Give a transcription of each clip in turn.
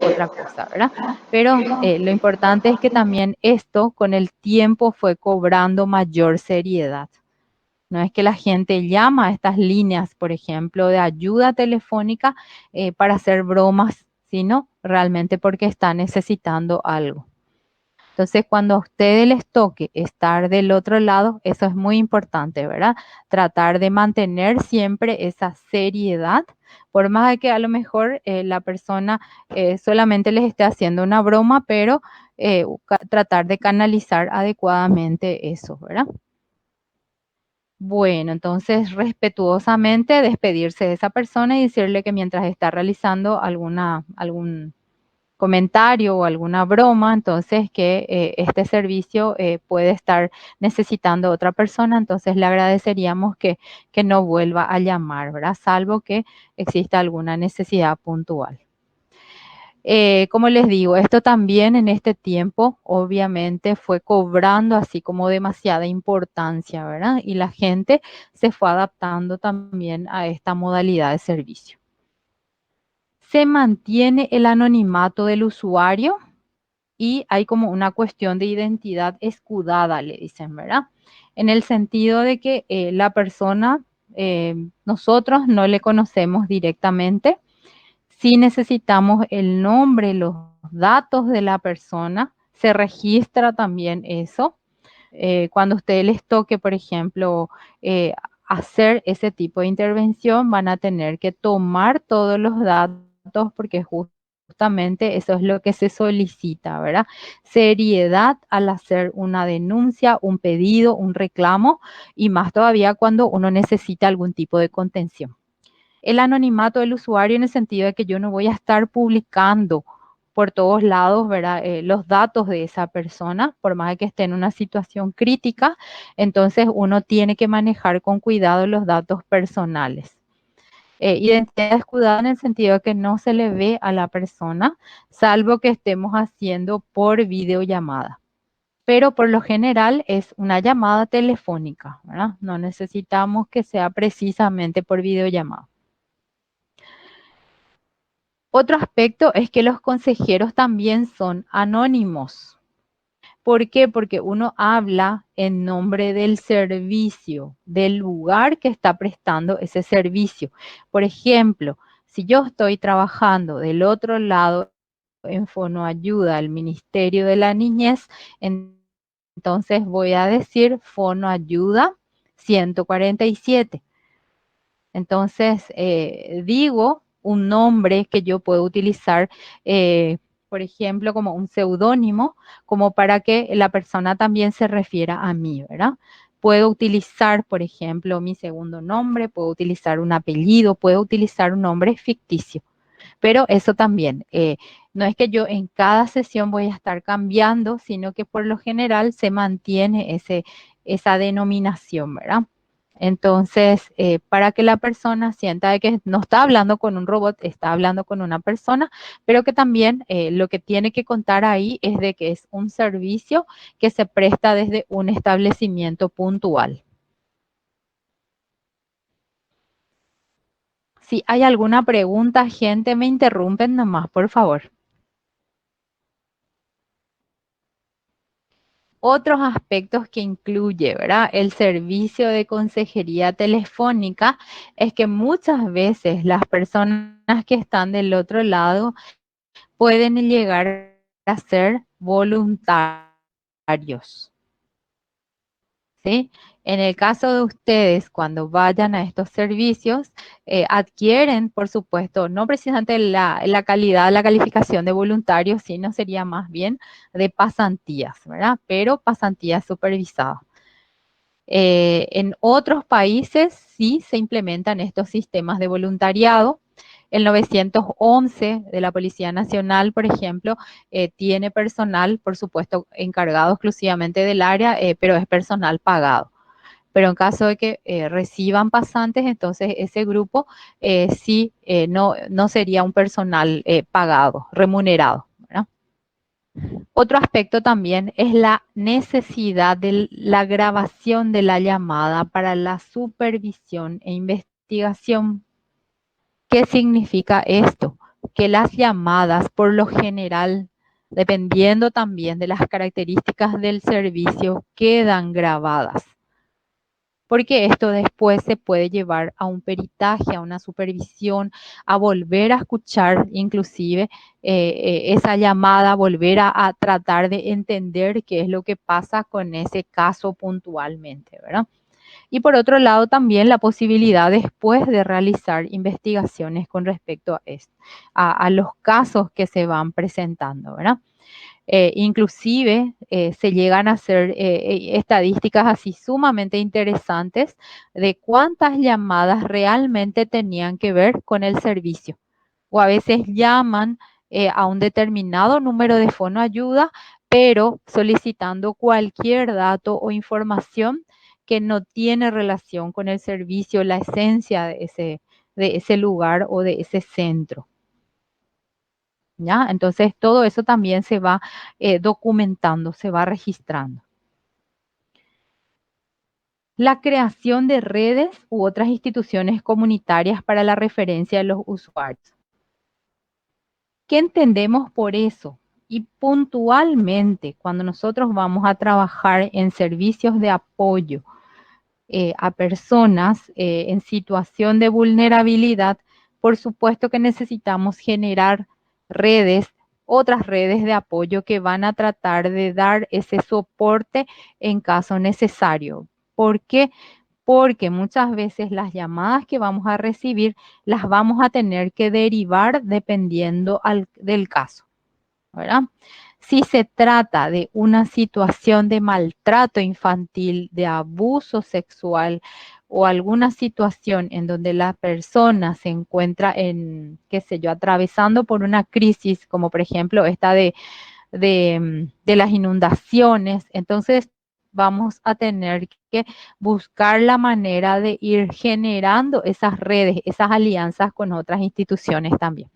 otra cosa, ¿verdad? Pero lo importante es que también esto con el tiempo fue cobrando mayor seriedad. No es que la gente llama a estas líneas, por ejemplo, de ayuda telefónica para hacer bromas, sino realmente porque está necesitando algo. Entonces, cuando a ustedes les toque estar del otro lado, eso es muy importante, ¿verdad? Tratar de mantener siempre esa seriedad, por más de que a lo mejor la persona solamente les esté haciendo una broma, pero tratar de canalizar adecuadamente eso, ¿verdad? Bueno, entonces respetuosamente despedirse de esa persona y decirle que mientras está realizando algún comentario o alguna broma, entonces que este servicio puede estar necesitando otra persona, entonces le agradeceríamos que no vuelva a llamar, ¿verdad? Salvo que exista alguna necesidad puntual. Como les digo, esto también en este tiempo obviamente fue cobrando así como demasiada importancia, ¿verdad? Y la gente se fue adaptando también a esta modalidad de servicio. Se mantiene el anonimato del usuario y hay como una cuestión de identidad escudada, le dicen, ¿verdad? En el sentido de que la persona, nosotros no le conocemos directamente. Si necesitamos el nombre, los datos de la persona, se registra también eso. Cuando a ustedes les toque, por ejemplo, hacer ese tipo de intervención, van a tener que tomar todos los datos porque justamente eso es lo que se solicita, ¿verdad? Seriedad al hacer una denuncia, un pedido, un reclamo y más todavía cuando uno necesita algún tipo de contención. El anonimato del usuario en el sentido de que yo no voy a estar publicando por todos lados, ¿verdad? Los datos de esa persona, por más de que esté en una situación crítica, entonces uno tiene que manejar con cuidado los datos personales. Identidad escudada en el sentido de que no se le ve a la persona, salvo que estemos haciendo por videollamada. Pero por lo general es una llamada telefónica, ¿verdad? No necesitamos que sea precisamente por videollamada. Otro aspecto es que los consejeros también son anónimos. ¿Por qué? Porque uno habla en nombre del servicio, del lugar que está prestando ese servicio. Por ejemplo, si yo estoy trabajando del otro lado en Fonoayuda, el Ministerio de la Niñez, entonces voy a decir Fonoayuda 147. Entonces, digo un nombre que yo puedo utilizar, por ejemplo, como un seudónimo, como para que la persona también se refiera a mí, ¿verdad? Puedo utilizar, por ejemplo, mi segundo nombre, puedo utilizar un apellido, puedo utilizar un nombre ficticio. Pero eso también, no es que yo en cada sesión voy a estar cambiando, sino que por lo general se mantiene esa denominación, ¿verdad? Entonces, para que la persona sienta de que no está hablando con un robot, está hablando con una persona, pero que también lo que tiene que contar ahí es de que es un servicio que se presta desde un establecimiento puntual. Si hay alguna pregunta, gente, me interrumpen nomás, por favor. Otros aspectos que incluye, ¿verdad? El servicio de consejería telefónica es que muchas veces las personas que están del otro lado pueden llegar a ser voluntarios, ¿sí? En el caso de ustedes, cuando vayan a estos servicios, adquieren, por supuesto, no precisamente la calidad, la calificación de voluntarios, sino sería más bien de pasantías, ¿verdad? Pero pasantías supervisadas. En otros países sí se implementan estos sistemas de voluntariado. El 911 de la Policía Nacional, por ejemplo, tiene personal, por supuesto, encargado exclusivamente del área, pero es personal pagado. Pero en caso de que reciban pasantes, entonces ese grupo sí no sería un personal pagado, remunerado, ¿verdad? Otro aspecto también es la necesidad de la grabación de la llamada para la supervisión e investigación. ¿Qué significa esto? que las llamadas, por lo general, dependiendo también de las características del servicio, quedan grabadas, porque esto después se puede llevar a un peritaje, a una supervisión, a volver a escuchar inclusive esa llamada, volver a tratar de entender qué es lo que pasa con ese caso puntualmente, ¿verdad? Y por otro lado, también la posibilidad después de realizar investigaciones con respecto a esto, a los casos que se van presentando, ¿verdad? Inclusive se llegan a hacer estadísticas así sumamente interesantes de cuántas llamadas realmente tenían que ver con el servicio. O a veces llaman a un determinado número de fono ayuda, pero solicitando cualquier dato o información que no tiene relación con el servicio, la esencia de ese lugar o de ese centro. ¿Ya? Entonces, todo eso también se va documentando, se va registrando. La creación de redes u otras instituciones comunitarias para la referencia de los usuarios. ¿Qué entendemos por eso? Y puntualmente, cuando nosotros vamos a trabajar en servicios de apoyo a personas en situación de vulnerabilidad, por supuesto que necesitamos generar redes, otras redes de apoyo que van a tratar de dar ese soporte en caso necesario. ¿Por qué? Porque muchas veces las llamadas que vamos a recibir las vamos a tener que derivar dependiendo del caso, ¿verdad? Si se trata de una situación de maltrato infantil, de abuso sexual o alguna situación en donde la persona se encuentra en, qué sé yo, atravesando por una crisis, como por ejemplo esta de las inundaciones, entonces vamos a tener que buscar la manera de ir generando esas redes, esas alianzas con otras instituciones también.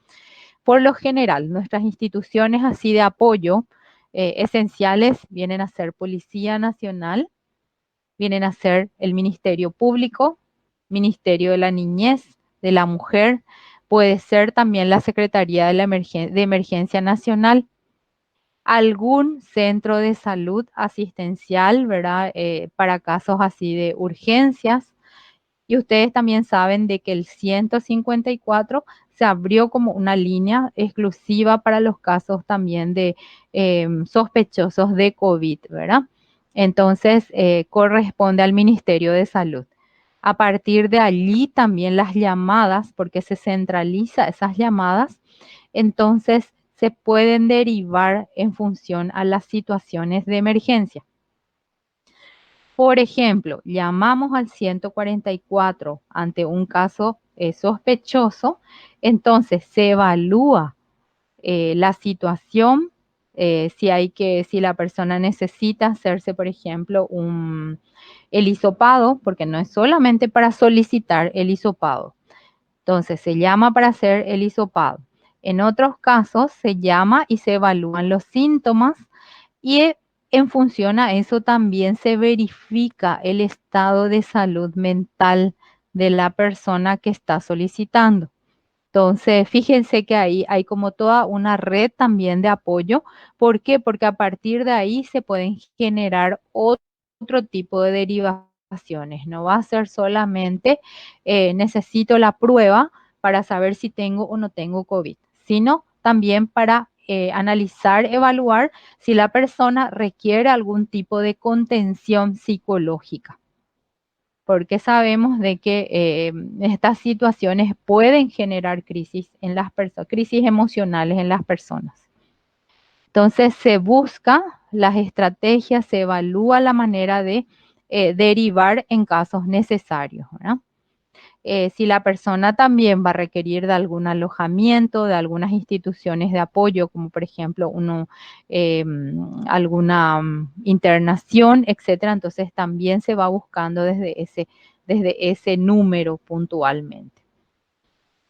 Por lo general, nuestras instituciones así de apoyo esenciales vienen a ser Policía Nacional, vienen a ser el Ministerio Público, Ministerio de la Niñez, de la Mujer, puede ser también la Secretaría de Emergencia Nacional, algún centro de salud asistencial, ¿verdad? Para casos así de urgencias. Y ustedes también saben de que el 154 se abrió como una línea exclusiva para los casos también de sospechosos de COVID, ¿verdad? Entonces, corresponde al Ministerio de Salud. A partir de allí también las llamadas, porque se centraliza esas llamadas, entonces se pueden derivar en función a las situaciones de emergencia. Por ejemplo, llamamos al 144 ante un caso sospechoso, entonces se evalúa la situación, si la persona necesita hacerse, por ejemplo, el hisopado, porque no es solamente para solicitar el hisopado. Entonces se llama para hacer el hisopado. En otros casos se llama y se evalúan los síntomas y en función a eso también se verifica el estado de salud mental de la persona que está solicitando. Entonces, fíjense que ahí hay como toda una red también de apoyo. ¿Por qué? Porque a partir de ahí se pueden generar otro tipo de derivaciones. No va a ser solamente necesito la prueba para saber si tengo o no tengo COVID, sino también para analizar, evaluar si la persona requiere algún tipo de contención psicológica, porque sabemos de que estas situaciones pueden generar crisis en las personas, crisis emocionales en las personas. Entonces se busca las estrategias, se evalúa la manera de derivar en casos necesarios, ¿verdad? Si la persona también va a requerir de algún alojamiento, de algunas instituciones de apoyo, como por ejemplo eh, alguna internación, etcétera, entonces también se va buscando desde ese número puntualmente.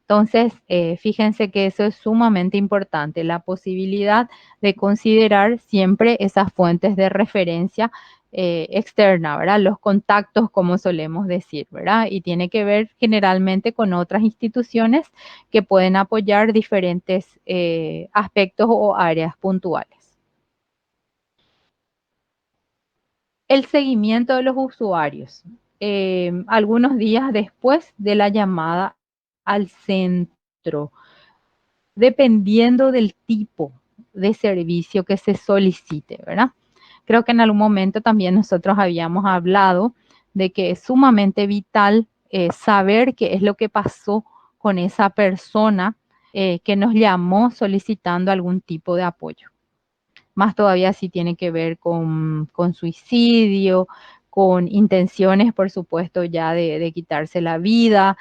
Entonces, fíjense que eso es sumamente importante, la posibilidad de considerar siempre esas fuentes de referencia externa, ¿verdad? Los contactos, como solemos decir, ¿verdad? Y tiene que ver generalmente con otras instituciones que pueden apoyar diferentes aspectos o áreas puntuales. El seguimiento de los usuarios. Algunos días después de la llamada al centro, dependiendo del tipo de servicio que se solicite, ¿verdad? Creo que en algún momento también nosotros habíamos hablado de que es sumamente vital saber qué es lo que pasó con esa persona que nos llamó solicitando algún tipo de apoyo. Más todavía si tiene que ver con suicidio, con intenciones, por supuesto, ya de quitarse la vida,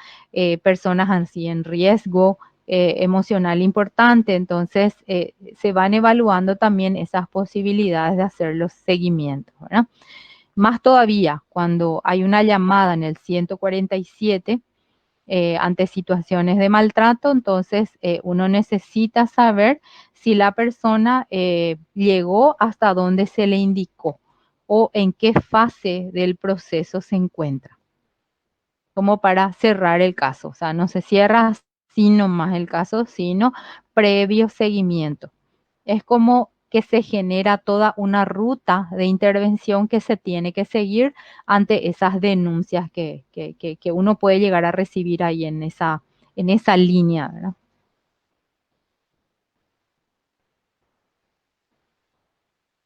personas así en riesgo emocional importante. Entonces, se van evaluando también esas posibilidades de hacer los seguimientos, ¿verdad? Más todavía cuando hay una llamada en el 147 ante situaciones de maltrato, entonces uno necesita saber si la persona llegó hasta donde se le indicó o en qué fase del proceso se encuentra, como para cerrar el caso. O sea, no se cierra así nomás el caso, sino previo seguimiento. Es como que se genera toda una ruta de intervención que se tiene que seguir ante esas denuncias que uno puede llegar a recibir ahí en esa línea, ¿verdad?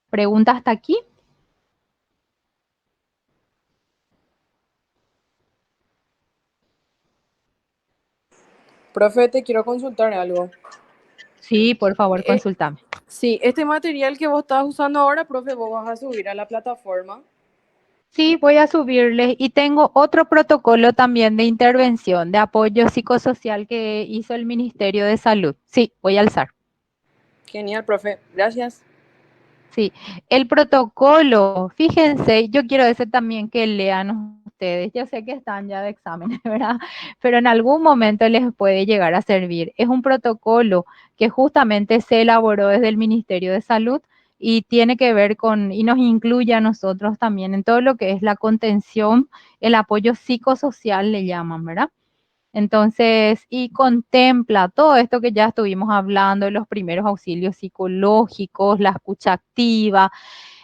¿Pregunta hasta aquí? Profe, te quiero consultar algo. Sí, por favor, Eh, consultame. sí, este material que vos estás usando ahora, profe, vos vas a subir a la plataforma. Sí, voy a subirles y tengo otro protocolo también de intervención, de apoyo psicosocial que hizo el Ministerio de Salud. Sí, voy a alzar. Genial, profe. Gracias. Sí, el protocolo, fíjense, yo quiero decir también que lean ustedes, yo sé que están ya de exámenes, ¿verdad? Pero en algún momento les puede llegar a servir. Es un protocolo que justamente se elaboró desde el Ministerio de Salud y tiene que ver con, y nos incluye a nosotros también en todo lo que es la contención, el apoyo psicosocial, le llaman, ¿verdad? Entonces, y contempla todo esto que ya estuvimos hablando, los primeros auxilios psicológicos, la escucha activa.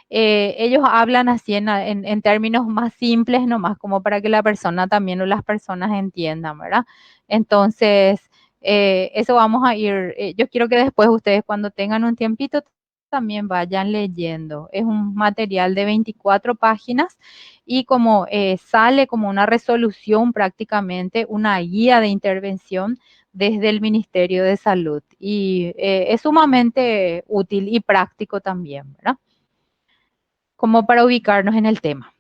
Ellos hablan así en términos más simples, nomás como para que la persona también o las personas entiendan, ¿verdad? Entonces, eso vamos a ir, yo quiero que después ustedes cuando tengan un tiempito también vayan leyendo. Es un material de 24 páginas y como sale como una resolución prácticamente, una guía de intervención desde el Ministerio de Salud y es sumamente útil y práctico también, ¿verdad? Como para ubicarnos en el tema.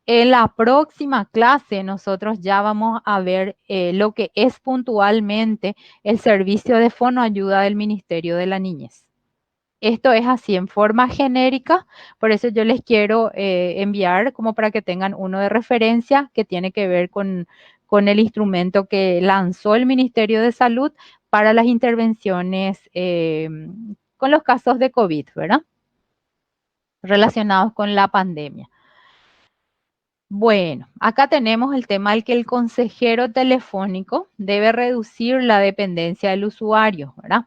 En la próxima clase nosotros ya vamos a ver lo que es puntualmente el servicio de fonoayuda del Ministerio de la Niñez. Esto es así en forma genérica, por eso yo les quiero enviar como para que tengan uno de referencia que tiene que ver con el instrumento que lanzó el Ministerio de Salud para las intervenciones con los casos de COVID, ¿verdad? Relacionados con la pandemia. Bueno, acá tenemos el tema del que el consejero telefónico debe reducir la dependencia del usuario, ¿verdad?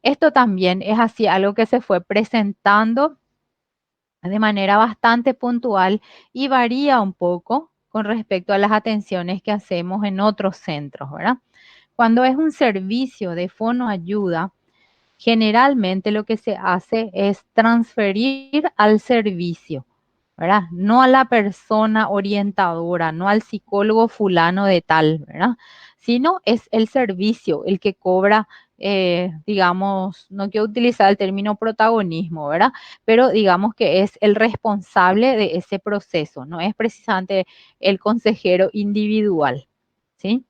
Esto también es así algo que se fue presentando de manera bastante puntual y varía un poco con respecto a las atenciones que hacemos en otros centros, ¿verdad? Cuando es un servicio de fonoayuda, generalmente lo que se hace es transferir al servicio, ¿verdad? No a la persona orientadora, no al psicólogo fulano de tal, ¿verdad? Sino es el servicio el que cobra, digamos, no quiero utilizar el término protagonismo, ¿verdad? Pero digamos que es el responsable de ese proceso, no es precisamente el consejero individual, ¿sí?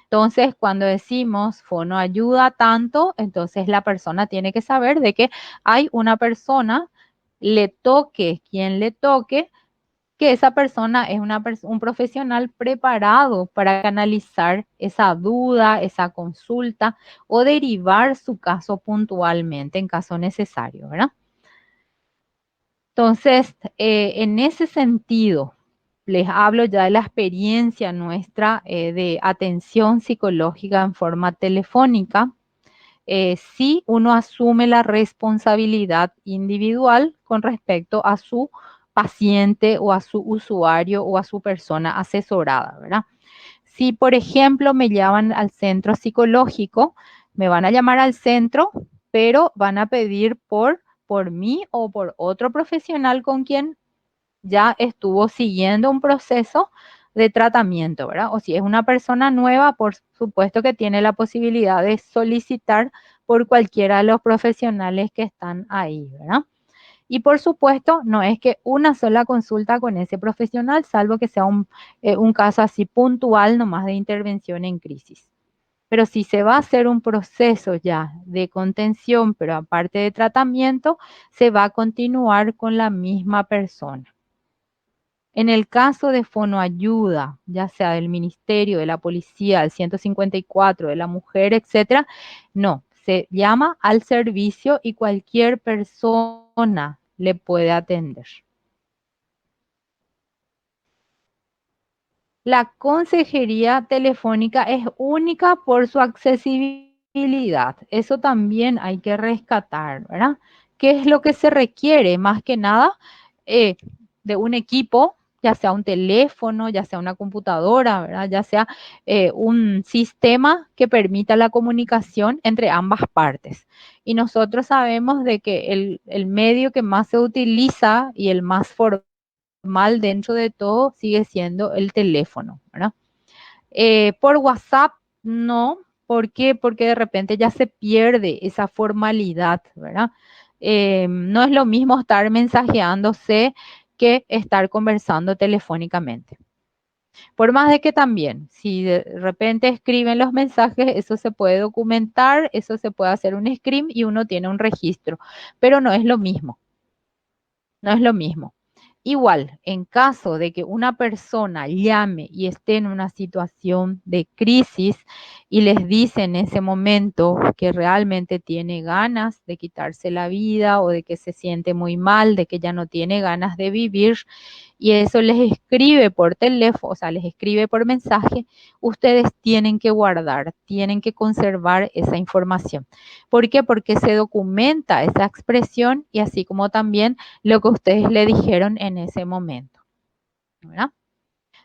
Entonces, cuando decimos fono ayuda tanto, entonces la persona tiene que saber de que hay una persona, le toque quien le toque, que esa persona es un profesional preparado para canalizar esa duda, esa consulta o derivar su caso puntualmente en caso necesario, ¿verdad? Entonces, en ese sentido, les hablo ya de la experiencia nuestra de atención psicológica en forma telefónica. Sí, uno asume la responsabilidad individual con respecto a su paciente o a su usuario o a su persona asesorada, ¿verdad? Si, por ejemplo, me llaman al centro psicológico, me van a llamar al centro, pero van a pedir por mí o por otro profesional con quien ya estuvo siguiendo un proceso de tratamiento, ¿verdad? O si es una persona nueva, por supuesto que tiene la posibilidad de solicitar por cualquiera de los profesionales que están ahí, ¿verdad? Y por supuesto, no es que una sola consulta con ese profesional, salvo que sea un caso así puntual nomás de intervención en crisis. Pero si se va a hacer un proceso ya de contención, pero aparte de tratamiento, se va a continuar con la misma persona. En el caso de fonoayuda, ya sea del ministerio, de la policía, del 154, de la mujer, etcétera, no, se llama al servicio y cualquier persona le puede atender. La consejería telefónica es única por su accesibilidad. Eso también hay que rescatar, ¿verdad? ¿Qué es lo que se requiere? Más que nada eh, de un equipo, ya sea un teléfono, ya sea una computadora, ¿verdad? Ya sea un sistema que permita la comunicación entre ambas partes. Y nosotros sabemos de que el medio que más se utiliza y el más formal dentro de todo sigue siendo el teléfono, ¿verdad? Por WhatsApp, no. ¿Por qué? Porque de repente ya se pierde esa formalidad, ¿verdad? No es lo mismo estar mensajeándose que estar conversando telefónicamente. Por más de que también, si de repente escriben los mensajes, eso se puede documentar, eso se puede hacer un screen y uno tiene un registro, pero no es lo mismo, no es lo mismo. Igual, en caso de que una persona llame y esté en una situación de crisis y les dice en ese momento que realmente tiene ganas de quitarse la vida o de que se siente muy mal, de que ya no tiene ganas de vivir, y eso les escribe por teléfono, o sea, les escribe por mensaje, ustedes tienen que guardar, tienen que conservar esa información. ¿Por qué? Porque se documenta esa expresión y así como también lo que ustedes le dijeron en ese momento, ¿verdad?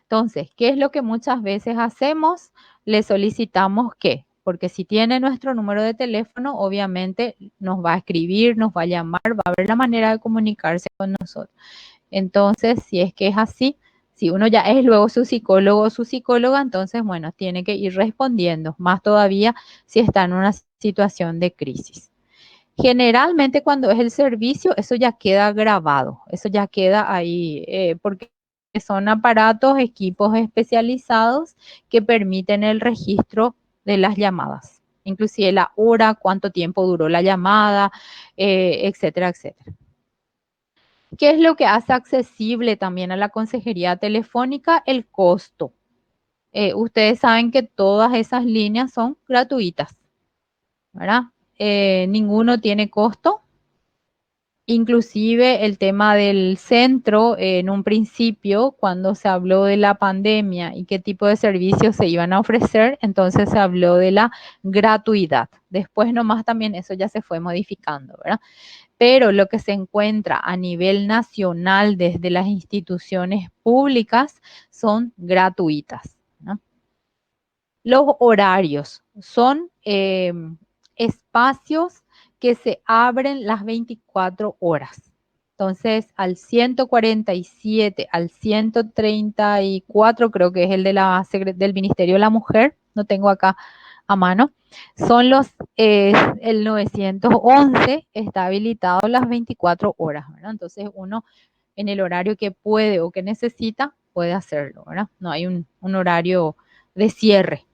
Entonces, ¿qué es lo que muchas veces hacemos? Le solicitamos que, porque si tiene nuestro número de teléfono, obviamente nos va a escribir, nos va a llamar, va a ver la manera de comunicarse con nosotros. Entonces, si es que es así, si uno ya es luego su psicólogo o su psicóloga, entonces, bueno, tiene que ir respondiendo, más todavía si está en una situación de crisis. Generalmente cuando es el servicio, eso ya queda grabado, eso ya queda ahí, porque son aparatos, equipos especializados que permiten el registro de las llamadas, inclusive la hora, cuánto tiempo duró la llamada, etcétera, etcétera. ¿Qué es lo que hace accesible también a la consejería telefónica? El costo. Ustedes saben que todas esas líneas son gratuitas, ¿verdad? Ninguno tiene costo. Inclusive el tema del centro, en un principio, cuando se habló de la pandemia y qué tipo de servicios se iban a ofrecer, entonces se habló de la gratuidad. Después nomás también eso ya se fue modificando, ¿verdad? Pero lo que se encuentra a nivel nacional desde las instituciones públicas son gratuitas, ¿no? Los horarios son espacios que se abren las 24 horas. Entonces, al 147, al 134, creo que es el de del Ministerio de la Mujer, no tengo acá a mano, son el 911 está habilitado las 24 horas, ¿verdad? Entonces, uno en el horario que puede o que necesita, puede hacerlo, ¿verdad? No hay un horario de cierre.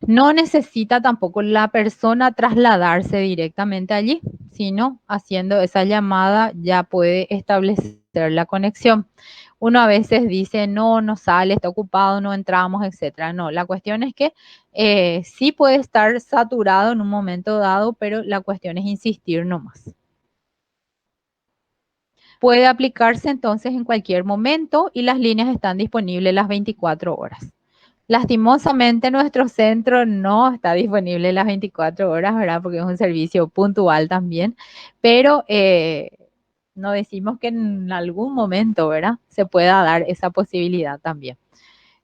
No necesita tampoco la persona trasladarse directamente allí, sino haciendo esa llamada ya puede establecer la conexión. Uno a veces dice, no, no sale, está ocupado, no entramos, etcétera. No, la cuestión es que sí puede estar saturado en un momento dado, pero la cuestión es insistir nomás. puede aplicarse entonces en cualquier momento y las líneas están disponibles las 24 horas. Lastimosamente nuestro centro no está disponible las 24 horas, ¿verdad? Porque es un servicio puntual también, pero no decimos que en algún momento, ¿verdad? Se pueda dar esa posibilidad también.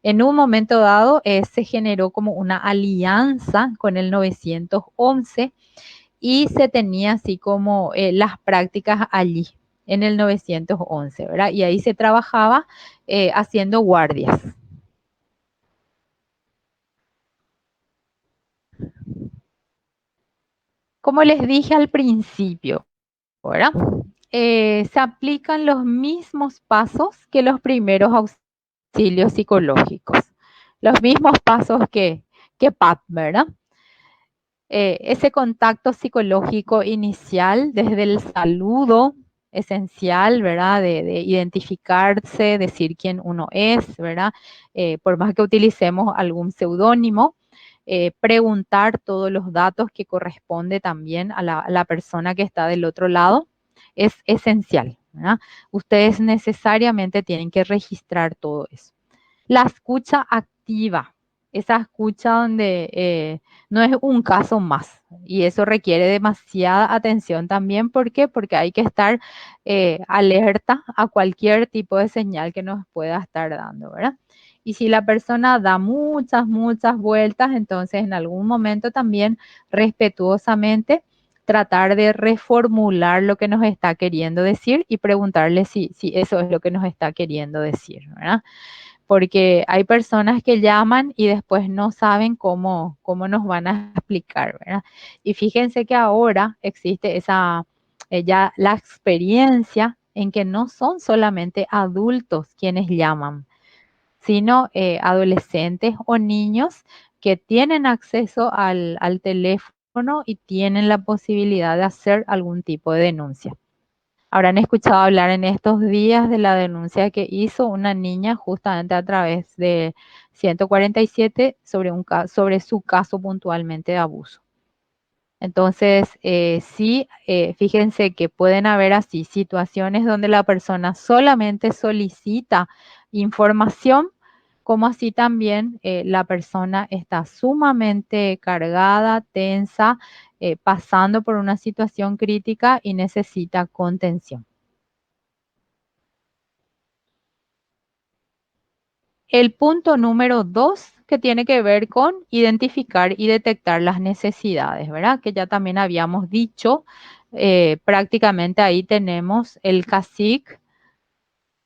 En un momento dado se generó como una alianza con el 911 y se tenía así como las prácticas allí en el 911, ¿verdad? Y ahí se trabajaba haciendo guardias. Como les dije al principio, ¿verdad? Se aplican los mismos pasos que los primeros auxilios psicológicos, los mismos pasos que PAP, ¿verdad? Ese contacto psicológico inicial desde el saludo esencial, ¿verdad? De identificarse, decir quién uno es, ¿verdad? Por más que utilicemos algún seudónimo, preguntar todos los datos que corresponde también a la persona que está del otro lado, es esencial, ¿verdad? Ustedes necesariamente tienen que registrar todo eso. La escucha activa, esa escucha donde no es un caso más y eso requiere demasiada atención también. ¿Por qué? Porque hay que estar alerta a cualquier tipo de señal que nos pueda estar dando, ¿verdad? Y si la persona da muchas vueltas, entonces en algún momento también respetuosamente tratar de reformular lo que nos está queriendo decir y preguntarle si eso es lo que nos está queriendo decir, ¿verdad? Porque hay personas que llaman y después no saben cómo nos van a explicar, ¿verdad? Y fíjense que ahora existe esa, ya la experiencia en que no son solamente adultos quienes llaman, sino adolescentes o niños que tienen acceso al teléfono y tienen la posibilidad de hacer algún tipo de denuncia. Habrán escuchado hablar en estos días de la denuncia que hizo una niña justamente a través de 147 sobre, sobre su caso puntualmente de abuso. Entonces, sí, fíjense que pueden haber así situaciones donde la persona solamente solicita información, como así también la persona está sumamente cargada, tensa, pasando por una situación crítica y necesita contención. El punto número 2, que tiene que ver con identificar y detectar las necesidades, ¿verdad? Que ya también habíamos dicho, prácticamente ahí tenemos el CACIC,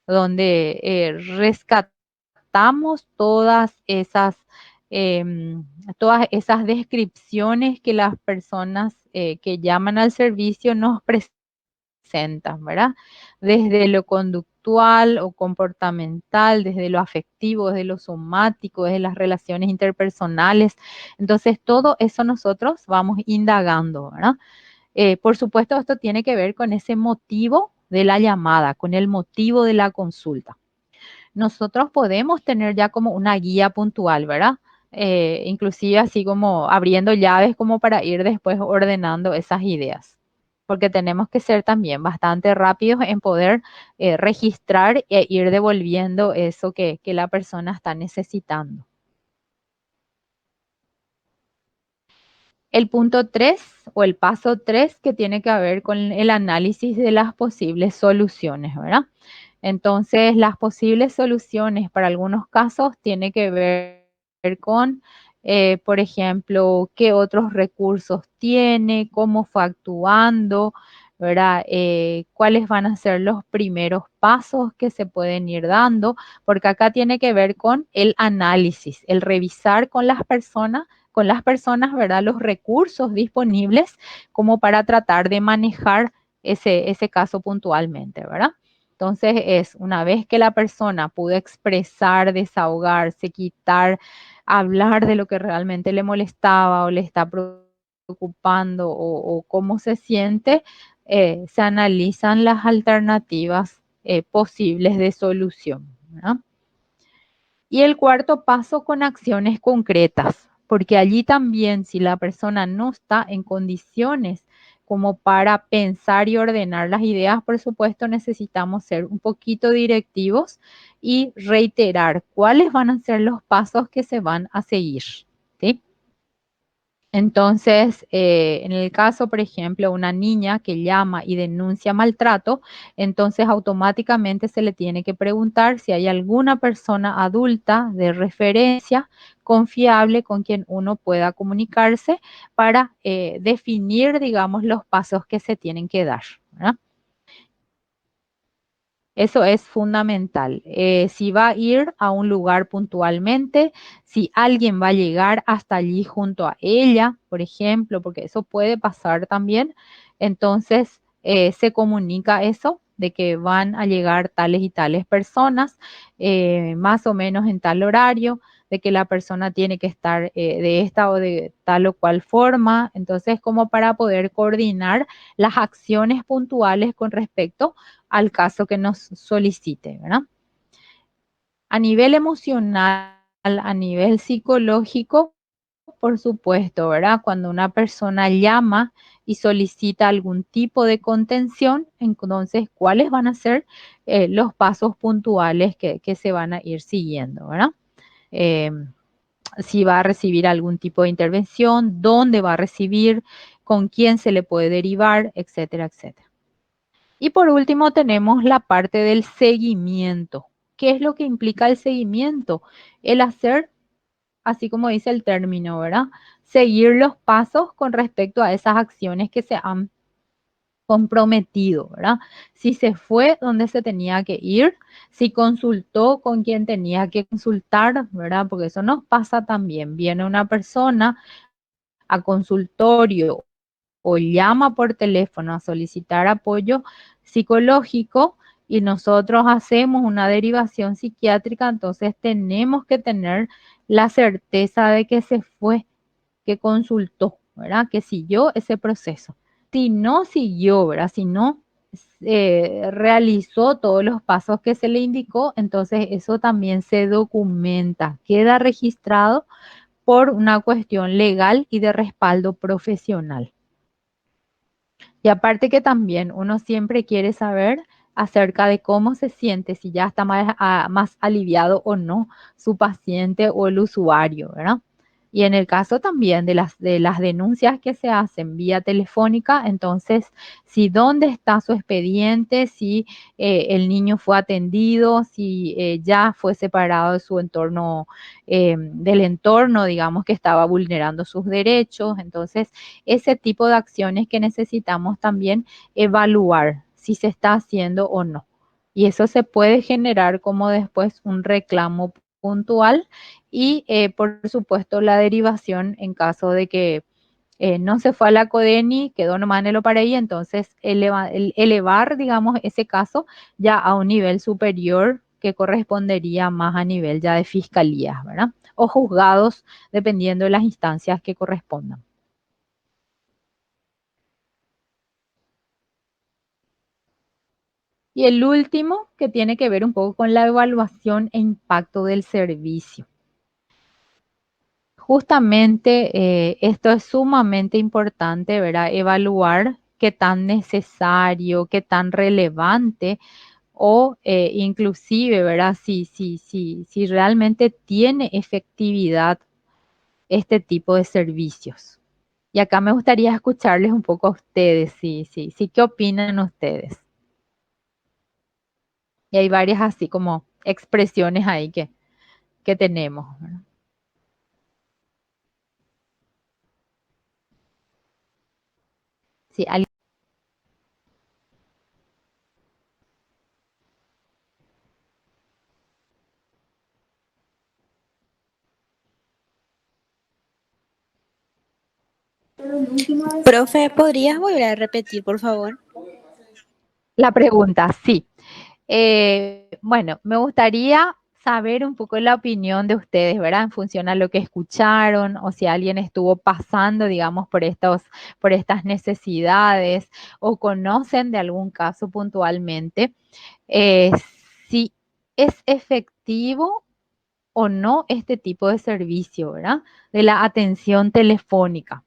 donde rescatamos todas esas descripciones que las personas que llaman al servicio nos presentan, ¿verdad? Desde lo conductual o comportamental, desde lo afectivo, desde lo somático, desde las relaciones interpersonales. Entonces, todo eso nosotros vamos indagando, ¿verdad? Por supuesto, esto tiene que ver con ese motivo de la llamada, con el motivo de la consulta. Nosotros podemos tener ya como una guía puntual, ¿verdad? Inclusive así como abriendo llaves como para ir después ordenando esas ideas, porque tenemos que ser también bastante rápidos en poder registrar e ir devolviendo eso que la persona está necesitando. El punto 3 o el paso 3 que tiene que ver con el análisis de las posibles soluciones, ¿verdad? Entonces, las posibles soluciones para algunos casos tiene que ver con, por ejemplo, qué otros recursos tiene, cómo fue actuando, ¿verdad? Cuáles van a ser los primeros pasos que se pueden ir dando, porque acá tiene que ver con el análisis, el revisar con las personas, ¿verdad? Los recursos disponibles como para tratar de manejar ese caso puntualmente, ¿verdad? Entonces es una vez que la persona pudo expresar, desahogarse, quitar, hablar de lo que realmente le molestaba o le está preocupando o cómo se siente, se analizan las alternativas posibles de solución, ¿verdad? Y el cuarto paso con acciones concretas, porque allí también si la persona no está en condiciones como para pensar y ordenar las ideas, por supuesto, necesitamos ser un poquito directivos y reiterar cuáles van a ser los pasos que se van a seguir, ¿sí? Entonces, en el caso, por ejemplo, una niña que llama y denuncia maltrato, entonces automáticamente se le tiene que preguntar si hay alguna persona adulta de referencia confiable con quien uno pueda comunicarse para definir, digamos, los pasos que se tienen que dar, ¿verdad? Eso es fundamental. Si va a ir a un lugar puntualmente, si alguien va a llegar hasta allí junto a ella, por ejemplo, porque eso puede pasar también, entonces se comunica eso de que van a llegar tales y tales personas, más o menos en tal horario, de que la persona tiene que estar de esta o de tal o cual forma. Entonces, como para poder coordinar las acciones puntuales con respecto al caso que nos solicite, ¿verdad? A nivel emocional, a nivel psicológico, por supuesto, ¿verdad? Cuando una persona llama y solicita algún tipo de contención, entonces, ¿cuáles van a ser los pasos puntuales que se van a ir siguiendo, ¿verdad? Eh, si va a recibir algún tipo de intervención, dónde va a recibir, con quién se le puede derivar, etcétera, etcétera. Y por último tenemos la parte del seguimiento. ¿Qué es lo que implica el seguimiento? El hacer, así como dice el término, ¿verdad? Seguir los pasos con respecto a esas acciones que se han comprometido, ¿verdad? Si se fue donde se tenía que ir, si consultó con quien tenía que consultar, ¿verdad? Porque eso nos pasa también. Viene una persona a consultorio o llama por teléfono a solicitar apoyo psicológico y nosotros hacemos una derivación psiquiátrica, entonces tenemos que tener la certeza de que se fue, que consultó, ¿verdad? Que siguió ese proceso. Si no siguió, ¿verdad? Si no realizó todos los pasos que se le indicó, entonces eso también se documenta, queda registrado por una cuestión legal y de respaldo profesional. Y aparte que también uno siempre quiere saber acerca de cómo se siente, si ya está más aliviado o no su paciente o el usuario, ¿verdad? Y en el caso también de las denuncias que se hacen vía telefónica, entonces, si dónde está su expediente, si el niño fue atendido, si ya fue separado de su entorno, del entorno, digamos, que estaba vulnerando sus derechos. Entonces, ese tipo de acciones que necesitamos también evaluar si se está haciendo o no. Y eso se puede generar como después un reclamo puntual y por supuesto la derivación en caso de que no se fue a la CODENI, quedó nomás en el OPAREI, entonces elevar, digamos, ese caso ya a un nivel superior que correspondería más a nivel ya de fiscalías, ¿verdad? O juzgados, dependiendo de las instancias que correspondan. Y el último, que tiene que ver un poco con la evaluación e impacto del servicio. Justamente esto es sumamente importante, ¿verdad? Evaluar qué tan necesario, qué tan relevante o inclusive, ¿verdad? Si realmente tiene efectividad este tipo de servicios. Y acá me gustaría escucharles un poco a ustedes, sí, ¿qué opinan ustedes? Y hay varias así como expresiones ahí que tenemos, ¿verdad? Sí, Profe, ¿podrías volver a repetir, por favor? la pregunta, sí. Bueno, me gustaría saber un poco la opinión de ustedes, ¿verdad? En función a lo que escucharon o si alguien estuvo pasando, digamos, por estas necesidades o conocen de algún caso puntualmente, eh, si es efectivo o no este tipo de servicio, ¿verdad? De la atención telefónica.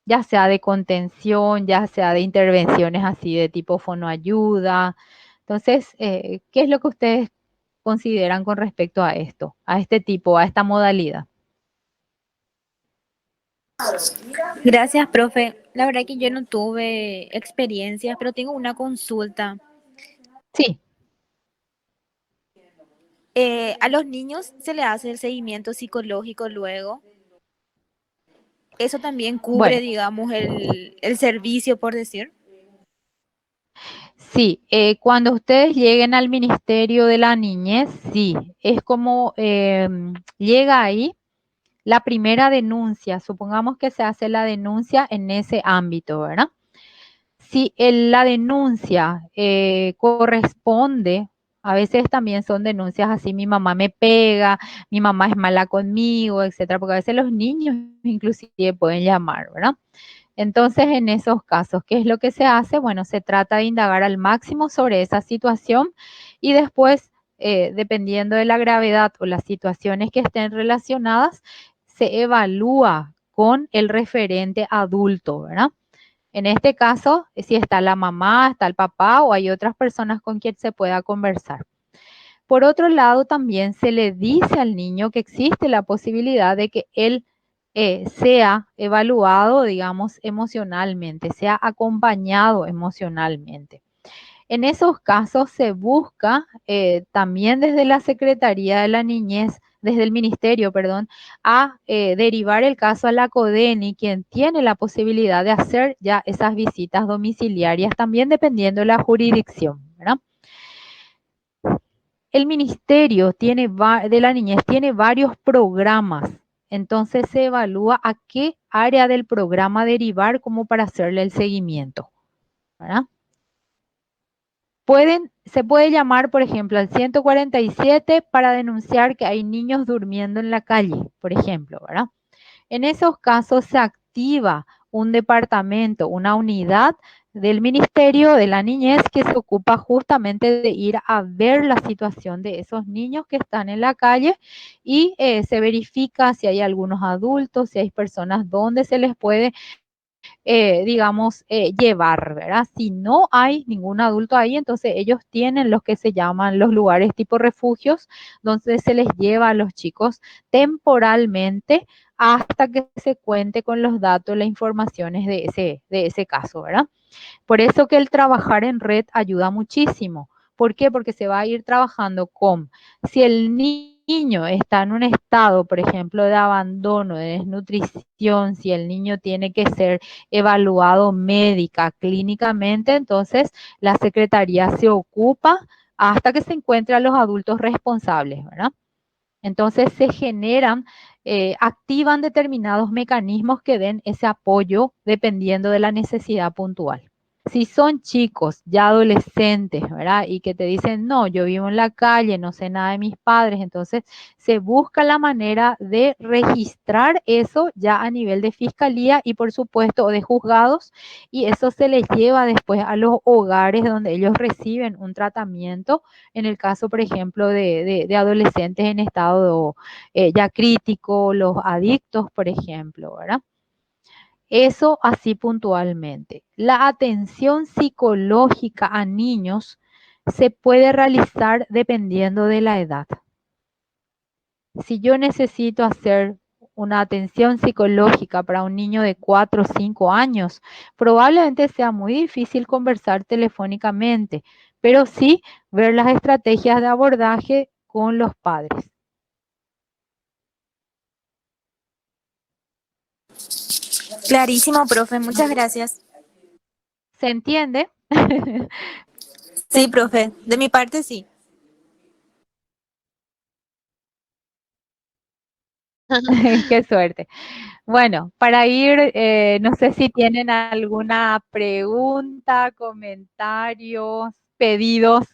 ya sea de contención, ya sea de intervenciones así de tipo fonoayuda. Entonces, ¿qué es lo que ustedes consideran con respecto a esto, a este tipo, a esta modalidad? Gracias, profe. La verdad que yo no tuve experiencias, pero tengo una consulta. Sí, ¿A los niños se le hace el seguimiento psicológico luego? ¿Eso también cubre, bueno, digamos, el servicio, por decir? sí, cuando ustedes lleguen al Ministerio de la Niñez, sí, es como llega ahí la primera denuncia, supongamos que se hace la denuncia en ese ámbito, ¿verdad? Si la denuncia corresponde, a veces también son denuncias así, mi mamá me pega, mi mamá es mala conmigo, etcétera, porque a veces los niños inclusive pueden llamar, ¿verdad? Entonces, en esos casos, ¿qué es lo que se hace? Bueno, se trata de indagar al máximo sobre esa situación y después, dependiendo de la gravedad o las situaciones que estén relacionadas, se evalúa con el referente adulto, ¿verdad? En este caso, si está la mamá, está el papá o hay otras personas con quien se pueda conversar. Por otro lado, también se le dice al niño que existe la posibilidad de que él sea evaluado, digamos, emocionalmente, sea acompañado emocionalmente. En esos casos se busca también desde la Secretaría de la Niñez, desde el Ministerio, perdón, a derivar el caso a la CODENI, quien tiene la posibilidad de hacer ya esas visitas domiciliarias, también dependiendo de la jurisdicción, ¿verdad? El Ministerio de la Niñez tiene varios programas, entonces se evalúa a qué área del programa derivar como para hacerle el seguimiento, ¿verdad? Se puede llamar, por ejemplo, al 147 para denunciar que hay niños durmiendo en la calle, por ejemplo, ¿verdad? En esos casos se activa un departamento, una unidad del Ministerio de la Niñez que se ocupa justamente de ir a ver la situación de esos niños que están en la calle y se verifica si hay algunos adultos, si hay personas donde se les puede digamos, llevar, ¿verdad? Si no hay ningún adulto ahí, entonces ellos tienen los que se llaman los lugares tipo refugios, donde se les lleva a los chicos temporalmente hasta que se cuente con los datos, las informaciones de ese caso, ¿verdad? Por eso que el trabajar en red ayuda muchísimo. ¿Por qué? Porque se va a ir trabajando con, si el niño está en un estado, por ejemplo, de abandono, de desnutrición, si el niño tiene que ser evaluado médica, clínicamente, entonces la secretaría se ocupa hasta que se encuentre a los adultos responsables, ¿verdad? Entonces se generan, activan determinados mecanismos que den ese apoyo dependiendo de la necesidad puntual. Si son chicos ya adolescentes, ¿verdad? Y que te dicen, no, yo vivo en la calle, no sé nada de mis padres, entonces se busca la manera de registrar eso ya a nivel de fiscalía y por supuesto o de juzgados y eso se les lleva después a los hogares donde ellos reciben un tratamiento, en el caso, por ejemplo, de adolescentes en estado ya crítico, los adictos, por ejemplo, ¿verdad? Eso así puntualmente. La atención psicológica a niños se puede realizar dependiendo de la edad. Si yo necesito hacer una atención psicológica para un niño de 4 o 5 años, probablemente sea muy difícil conversar telefónicamente, pero sí ver las estrategias de abordaje con los padres. Clarísimo, profe. Muchas gracias. ¿Se entiende? Sí, profe. De mi parte, sí. Qué suerte. Bueno, para ir, no sé si tienen alguna pregunta, comentarios, pedidos.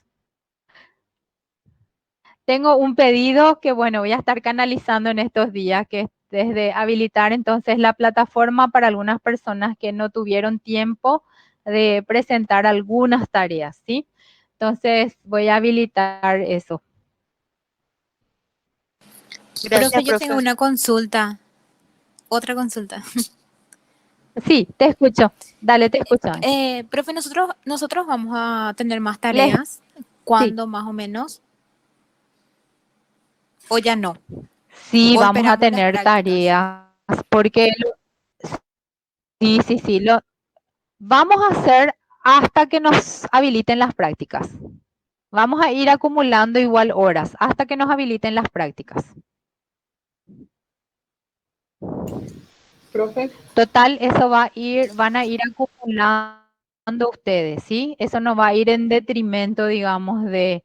Tengo un pedido que, bueno, voy a estar canalizando en estos días, que es desde habilitar entonces la plataforma para algunas personas que no tuvieron tiempo de presentar algunas tareas, ¿sí? Entonces voy a habilitar eso. Profe, Gracias, yo tengo profe. una consulta. Otra consulta. Sí, te escucho. Dale, te escucho, Angie. Profe, nosotros vamos a tener más Les, tareas. sí, ¿Cuándo más o menos? ¿O ya no? sí, ¿O vamos a esperamos las tener prácticas? tareas, porque sí, sí, sí, lo vamos a hacer hasta que nos habiliten las prácticas. Vamos a ir acumulando igual horas hasta que nos habiliten las prácticas. Profe, Total, eso van a ir acumulando ustedes, ¿sí? Eso no va a ir en detrimento, digamos, de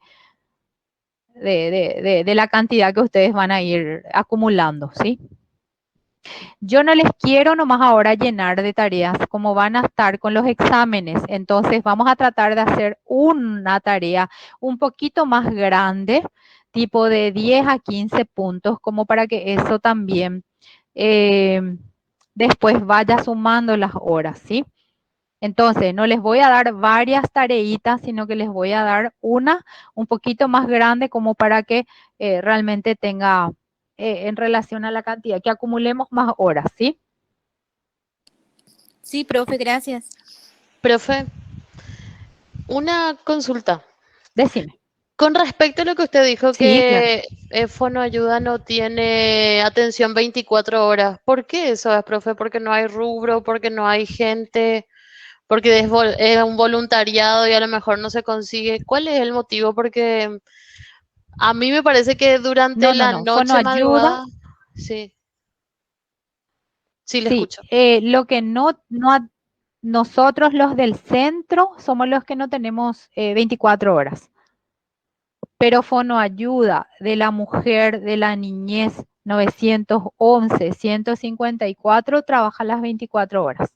la cantidad que ustedes van a ir acumulando, ¿sí? Yo no les quiero nomás ahora llenar de tareas como van a estar con los exámenes. Entonces vamos a tratar de hacer una tarea un poquito más grande, tipo de 10 a 15 puntos, como para que eso también eh, después vaya sumando las horas, ¿sí? Entonces, no les voy a dar varias tareitas, sino que les voy a dar una un poquito más grande como para que realmente tenga en relación a la cantidad, que acumulemos más horas, ¿sí? Sí, profe, gracias. Profe, una consulta. Decime. Con respecto a lo que usted dijo Sí, claro. que Fonoayuda no tiene atención 24 horas, ¿por qué eso es, profe? ¿Porque no hay rubro, porque no hay gente, porque es un voluntariado y a lo mejor no se consigue? ¿Cuál es el motivo? Porque a mí me parece que durante No, no, la no. noche Fonoayuda, madrugada, sí, sí le sí. escucho. Lo que nosotros los del centro somos los que no tenemos 24 horas. Pero Fonoayuda de la mujer, de la niñez, 911, 154, trabaja las 24 horas.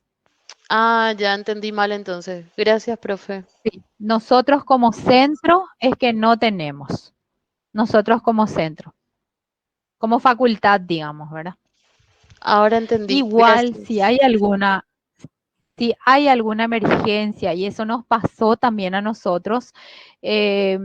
Ah, ya entendí mal entonces. Gracias, profe. Sí. Nosotros como centro es que no tenemos. Nosotros como centro, como facultad, digamos, ¿verdad? Ahora entendí. Igual, Gracias. si hay alguna emergencia, y eso nos pasó también a nosotros, eh,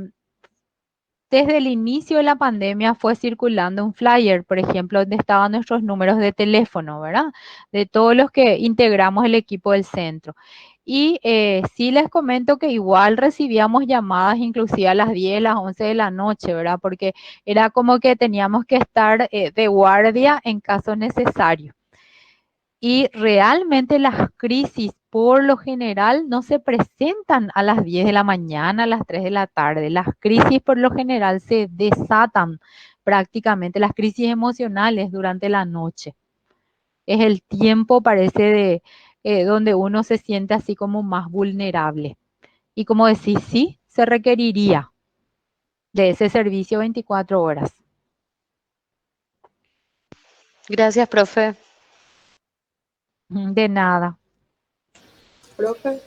desde el inicio de la pandemia fue circulando un flyer, por ejemplo, donde estaban nuestros números de teléfono, ¿verdad? De todos los que integramos el equipo del centro. Y sí les comento que igual recibíamos llamadas inclusive a las 10, las 11 de la noche, ¿verdad? Porque era como que teníamos que estar de guardia en caso necesario. Y realmente las crisis por lo general no se presentan a las 10 de la mañana, a las 3 de la tarde. Las crisis por lo general se desatan prácticamente, las crisis emocionales durante la noche. Es el tiempo, parece, de donde uno se siente así como más vulnerable. Y como decís, sí, se requeriría de ese servicio 24 horas. Gracias, profe. De nada. profe,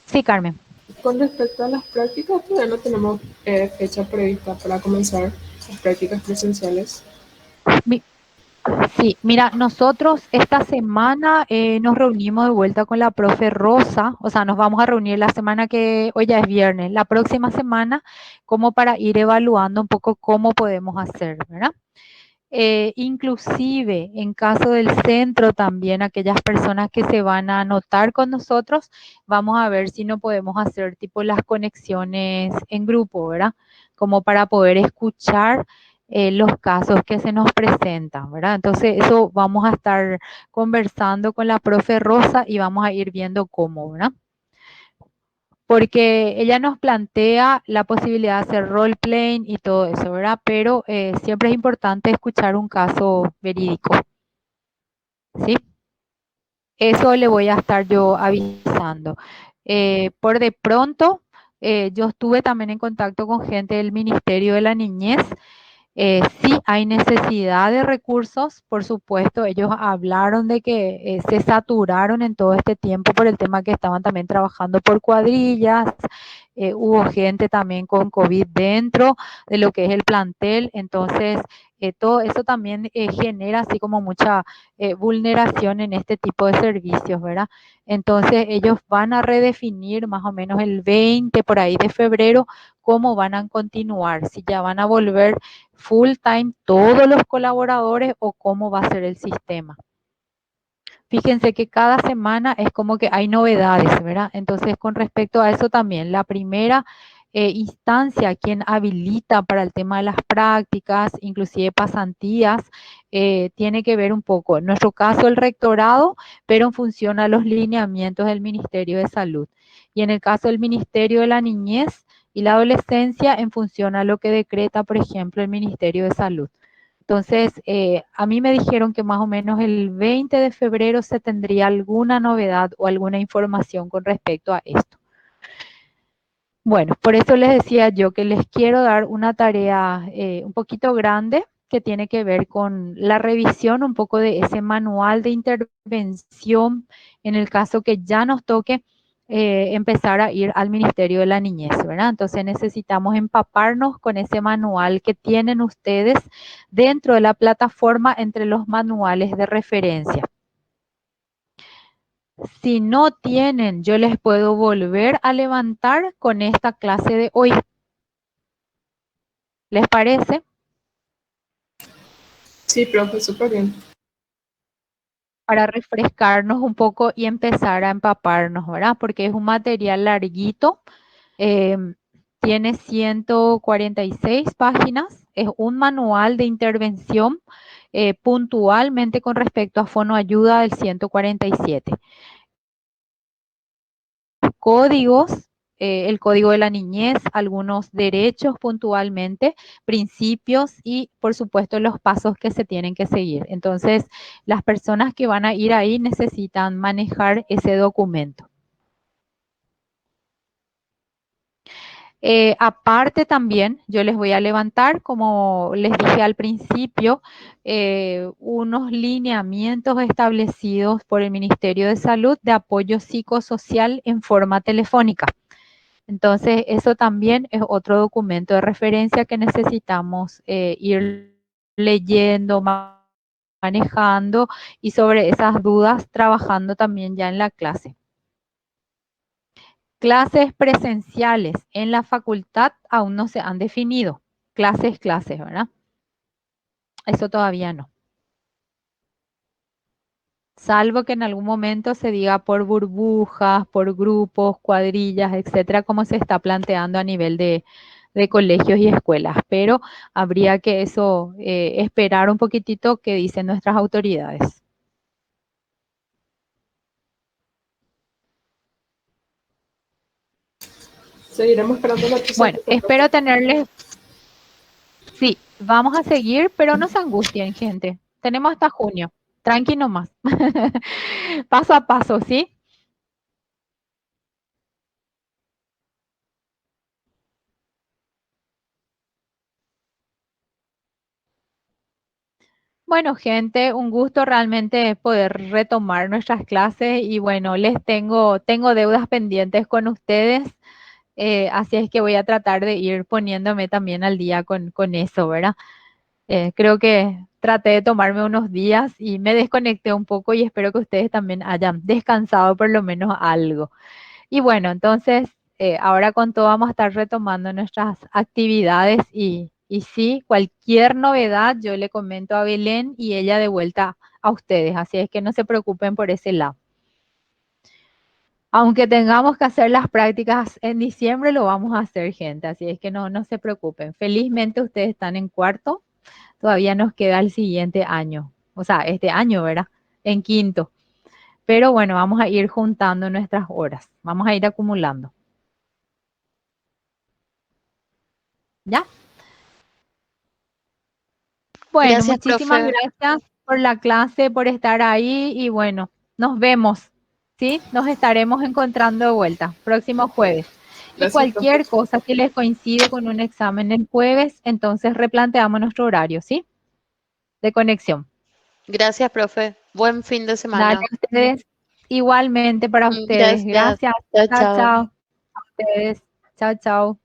Sí, Carmen. con respecto a las prácticas, todavía no tenemos fecha prevista para comenzar las prácticas presenciales. Mi- Sí, mira, nosotros esta semana nos reunimos de vuelta con la profe Rosa, o sea, nos vamos a reunir la semana que, hoy ya es viernes, la próxima semana, como para ir evaluando un poco cómo podemos hacer, ¿verdad? Inclusive en caso del centro también, aquellas personas que se van a anotar con nosotros, vamos a ver si no podemos hacer tipo las conexiones en grupo, ¿verdad? Como para poder escuchar los casos que se nos presentan, ¿verdad? Entonces eso vamos a estar conversando con la profe Rosa y vamos a ir viendo cómo, ¿verdad? Porque ella nos plantea la posibilidad de hacer role playing y todo eso, ¿verdad? Pero siempre es importante escuchar un caso verídico, ¿sí? Eso le voy a estar yo avisando. Por de pronto, yo estuve también en contacto con gente del Ministerio de la Niñez. Sí hay necesidad de recursos, por supuesto. Ellos hablaron de que se saturaron en todo este tiempo por el tema que estaban también trabajando por cuadrillas. Hubo gente también con COVID dentro de lo que es el plantel. Entonces, todo eso también genera así como mucha vulneración en este tipo de servicios, ¿verdad? Entonces, ellos van a redefinir más o menos el 20 por ahí de febrero cómo van a continuar, si ya van a volver full time todos los colaboradores o cómo va a ser el sistema. fíjense que cada semana es como que hay novedades, ¿verdad? Entonces, con respecto a eso también, la primera instancia, quien habilita para el tema de las prácticas, inclusive pasantías, tiene que ver un poco, en nuestro caso, el rectorado, pero en función a los lineamientos del Ministerio de Salud. Y en el caso del Ministerio de la Niñez y la Adolescencia, en función a lo que decreta, por ejemplo, el Ministerio de Salud. Entonces, a mí me dijeron que más o menos el 20 de febrero se tendría alguna novedad o alguna información con respecto a esto. Bueno, por eso les decía yo que les quiero dar una tarea un poquito grande que tiene que ver con la revisión un poco de ese manual de intervención en el caso que ya nos toque empezar a ir al Ministerio de la Niñez, ¿verdad? Entonces necesitamos empaparnos con ese manual que tienen ustedes dentro de la plataforma entre los manuales de referencia. Si no tienen, yo les puedo volver a levantar con esta clase de hoy. ¿Les parece? Sí, profe, súper bien. Para refrescarnos un poco y empezar a empaparnos, ¿verdad? Porque es un material larguito, eh, tiene 146 páginas, es un manual de intervención puntualmente con respecto a fonoayuda del 147. Códigos, el código de la niñez, algunos derechos puntualmente, principios y por supuesto los pasos que se tienen que seguir. Entonces, las personas que van a ir ahí necesitan manejar ese documento. Aparte también, yo les voy a levantar, como les dije al principio, unos lineamientos establecidos por el Ministerio de Salud de apoyo psicosocial en forma telefónica. Entonces, eso también es otro documento de referencia que necesitamos ir leyendo, manejando y sobre esas dudas trabajando también ya en la clase. Clases presenciales en la facultad aún no se han definido. Clases, ¿verdad? Eso todavía no. Salvo que en algún momento se diga por burbujas, por grupos, cuadrillas, etcétera, como se está planteando a nivel de colegios y escuelas. Pero habría que eso, esperar un poquitito que dicen nuestras autoridades. Seguiremos esperando noticias. Bueno, espero tenerles. Sí, vamos a seguir, pero no se angustien, gente. Tenemos hasta junio. Tranqui nomás. Paso a paso, ¿sí? Bueno, gente, un gusto realmente poder retomar nuestras clases y bueno, tengo deudas pendientes con ustedes, así es que voy a tratar de ir poniéndome también al día con eso, ¿verdad? Creo que traté de tomarme unos días y me desconecté un poco y espero que ustedes también hayan descansado por lo menos algo. Y bueno, entonces, ahora con todo vamos a estar retomando nuestras actividades y sí, cualquier novedad yo le comento a Belén y ella de vuelta a ustedes, así es que no se preocupen por ese lado. Aunque tengamos que hacer las prácticas en diciembre, lo vamos a hacer, gente, así es que no se preocupen. Felizmente ustedes están en cuarto, todavía nos queda el siguiente año, o sea, este año, ¿verdad? En quinto. Pero bueno, vamos a ir juntando nuestras horas, vamos a ir acumulando. ¿Ya? Bueno, Gracias, muchísimas profe. gracias por la clase, por estar ahí y bueno, nos vemos, ¿sí? Nos estaremos encontrando de vuelta próximo jueves. Y Gracias, profe. cualquier cosa que les coincide con un examen el jueves, entonces replanteamos nuestro horario, ¿sí? De conexión. Gracias, profe. Buen fin de Dale semana. a ustedes, igualmente para ustedes. Gracias. Gracias. Chao, Chao, chao. chao. A ustedes. Chao, chao.